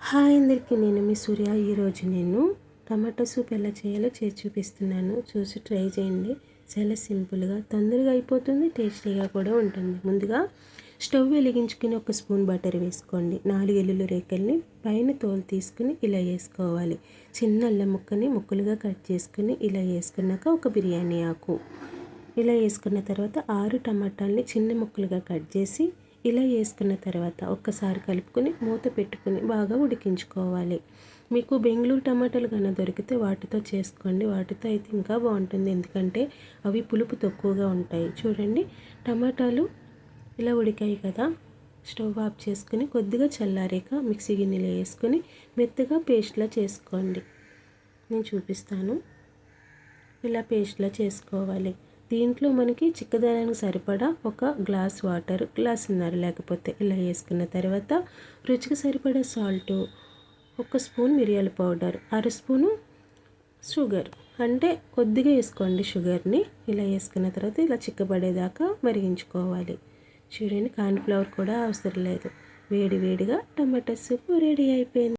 Hi అందరికీ, నేను మీ సూర్య. ఈరోజు నేను టమాటో సూప్ ఎలా చేయాలో చేసి చూపిస్తున్నాను. చూసి ట్రై చేయండి. చాలా సింపుల్గా తొందరగా అయిపోతుంది, టేస్టీగా కూడా ఉంటుంది. ముందుగా స్టవ్ వెలిగించుకుని ఒక స్పూన్ బటర్ వేసుకోండి. 4 వెల్లుల్లి రేకల్ని పైన తోలు తీసుకుని ఇలా వేసుకోవాలి. చిన్న అల్లం ముక్కని ముక్కలుగా కట్ చేసుకుని ఇలా వేసుకున్నాక ఒక బిర్యానీ ఆకు ఇలా వేసుకున్న తర్వాత 6 టమాటాలని చిన్న ముక్కలుగా కట్ చేసి ఇలా వేసుకున్న తర్వాత ఒక్కసారి కలుపుకొని మూత పెట్టుకుని బాగా ఉడికించుకోవాలి. మీకు బెంగళూరు టమాటాలు కన్నా దొరికితే వాటితో చేసుకోండి. వాటితో అయితే ఇంకా బాగుంటుంది, ఎందుకంటే అవి పులుపు తక్కువగా ఉంటాయి. చూడండి, టమాటాలు ఇలా ఉడికాయి కదా. స్టవ్ ఆఫ్ చేసుకుని కొద్దిగా చల్లారాక మిక్సీ గిన్నెలో వేసుకొని మెత్తగా పేస్ట్లా చేసుకోండి. నేను చూపిస్తాను. ఇలా పేస్ట్లా చేసుకోవాలి. దీంట్లో మనకి చిక్కదనానికి సరిపడా ఒక గ్లాస్ వాటర్, గ్లాసున్నర లేకపోతే ఇలా వేసుకున్న తర్వాత రుచికి సరిపడా సాల్టు, 1 స్పూన్ మిరియాల పౌడర్, 1/2 స్పూను షుగర్, అంటే కొద్దిగా వేసుకోండి షుగర్ని. ఇలా వేసుకున్న తర్వాత ఇలా చిక్కబడేదాకా మరిగించుకోవాలి. చూడండి, కార్న్ఫ్లవర్ కూడా అవసరం లేదు. వేడివేడిగా టమాటా సూప్ రెడీ అయిపోయింది.